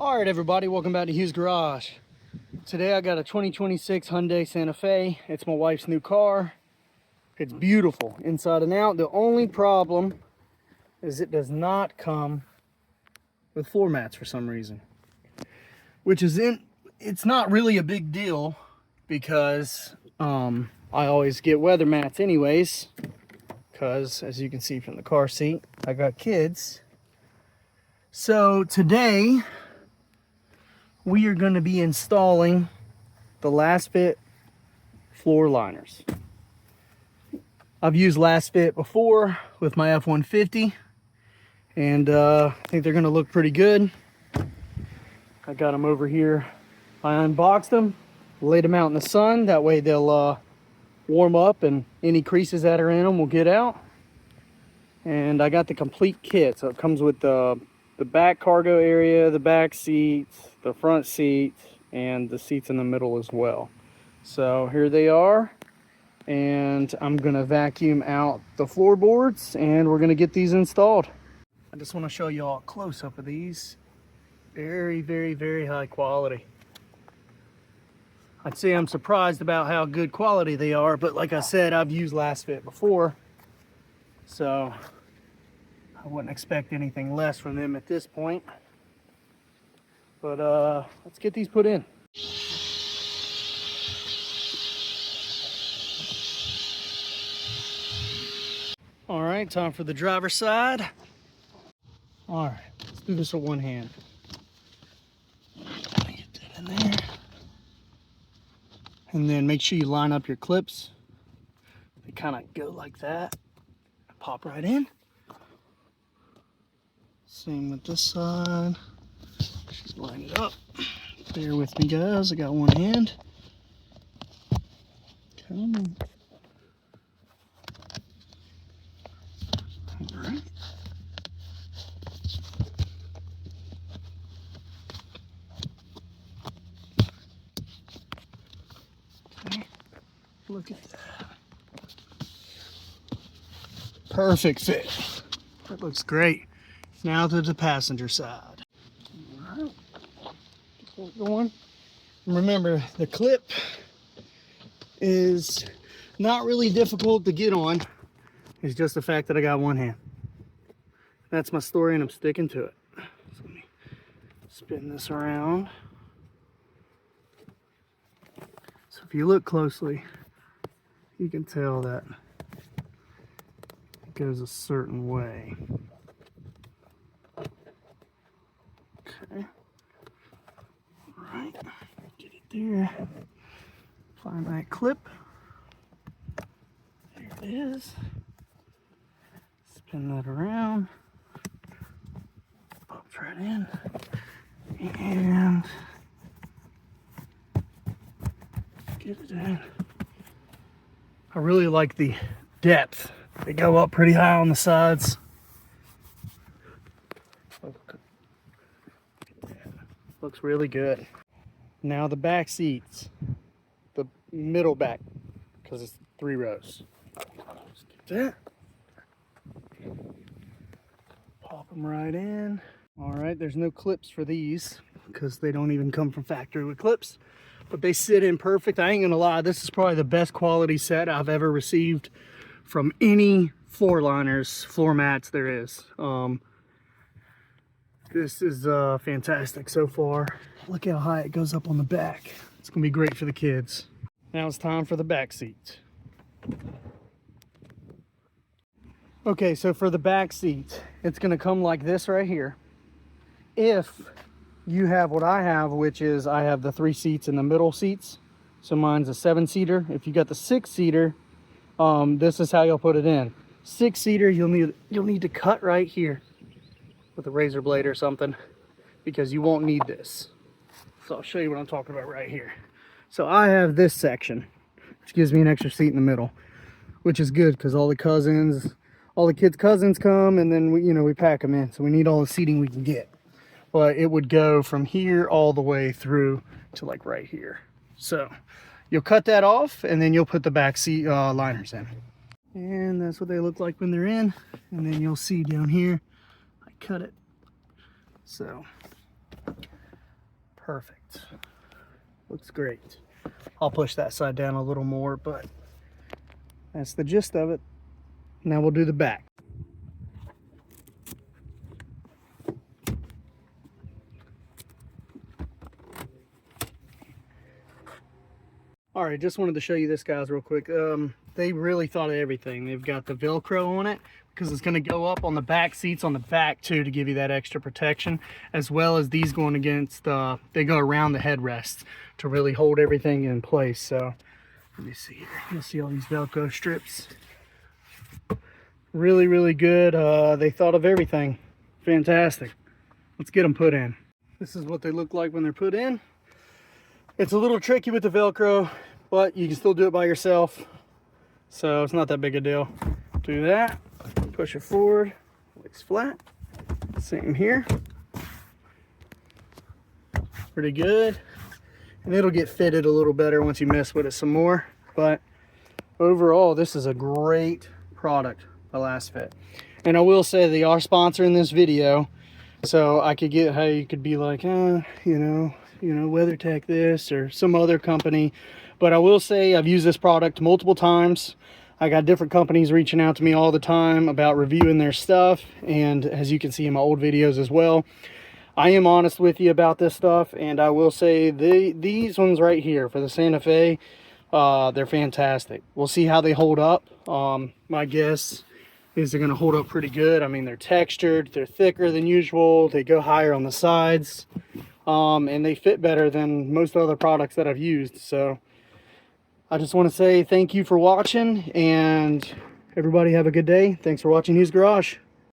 All right, everybody, welcome back to Hughes Garage. Today I got a 2026 Hyundai Santa Fe. It's my wife's new car. It's beautiful inside and out. The only problem is it does not come with floor mats for some reason, it's not really a big deal because I always get weather mats anyways, because as you can see from the car seat, I got kids. So today we are going to be installing the LASFIT floor liners. I've used LASFIT before with my F-150, and I think they're going to look pretty good. I got them over here. I unboxed them, laid them out in the sun. That way they'll warm up and any creases that are in them will get out. And I got the complete kit. So it comes with the back cargo area, the back seats, the front seats, and the seats in the middle as well. So here they are, and I'm gonna vacuum out the floorboards and we're gonna get these installed. I just want to show you all a close-up of these. Very, very, very high quality. I'd say I'm surprised about how good quality they are, but like I said, I've used LASFIT before, so I wouldn't expect anything less from them at this point. But let's get these put in. All right, time for the driver's side. All right, let's do this with one hand. Get that in there. And then make sure you line up your clips. They kind of go like that. Pop right in. Same with this side. Just line it up. Bear with me, guys. I got one hand. Come on. All right. Okay. Look at that. Perfect fit. That looks great. Now to the passenger side. All right. Get that going. Remember, the clip is not really difficult to get on. It's just the fact that I got one hand. That's my story and I'm sticking to it. So let me spin this around. So if you look closely, you can tell that it goes a certain way. Okay. All right. Get it there. Find that clip. There it is. Spin that around. Pops right in. And get it in. I really like the depth. They go up pretty high on the sides. Looks really good. Now the back seats. The middle back, because it's 3 rows. Just get that. Pop them right in. All right, there's no clips for these because they don't even come from factory with clips, but they sit in perfect. I ain't gonna lie, this is probably the best quality set I've ever received from any floor liners, floor mats there is. This is fantastic so far. Look how high it goes up on the back. It's gonna be great for the kids. Now it's time for the back seat. Okay, so for the back seat, it's gonna come like this right here. If you have what I have, which is I have the 3 seats in the middle seats. So mine's a 7-seater. If you got the 6-seater, this is how you'll put it in. 6-seater, you'll need to cut right here with a razor blade or something, because you won't need this. So I'll show you what I'm talking about right here. So I have this section, which gives me an extra seat in the middle, which is good because all the kids' cousins come, and then we pack them in. So we need all the seating we can get. But it would go from here all the way through to like right here. So you'll cut that off, and then you'll put the back seat liners in. And that's what they look like when they're in. And then you'll see down here, I cut it. So Perfect. Looks great. I'll push that side down a little more, but that's the gist of it. Now we'll do the back. All right, just wanted to show you this, guys, real quick. They really thought of everything. They've got the Velcro on it because it's going to go up on the back seats on the back too to give you that extra protection, as well as these going against, they go around the headrests to really hold everything in place. So let me see here. You'll see all these Velcro strips. Really, really good. They thought of everything. Fantastic. Let's get them put in. This is what they look like when they're put in. It's a little tricky with the Velcro, but you can still do it by yourself. So it's not that big a deal. Do that, push it forward, lays flat. Same here. Pretty good. And it'll get fitted a little better once you mess with it some more. But overall, this is a great product by LASFIT. And I will say they are sponsoring this video. So I could get how you could be like, you know, WeatherTech this or some other company. But I will say I've used this product multiple times. I got different companies reaching out to me all the time about reviewing their stuff. And as you can see in my old videos as well, I am honest with you about this stuff. And I will say these ones right here for the Santa Fe, they're fantastic. We'll see how they hold up. My guess is they're going to hold up pretty good. I mean, they're textured, they're thicker than usual, they go higher on the sides. And they fit better than most other products that I've used. So I just want to say thank you for watching, and everybody have a good day. Thanks for watching Hughes Garage.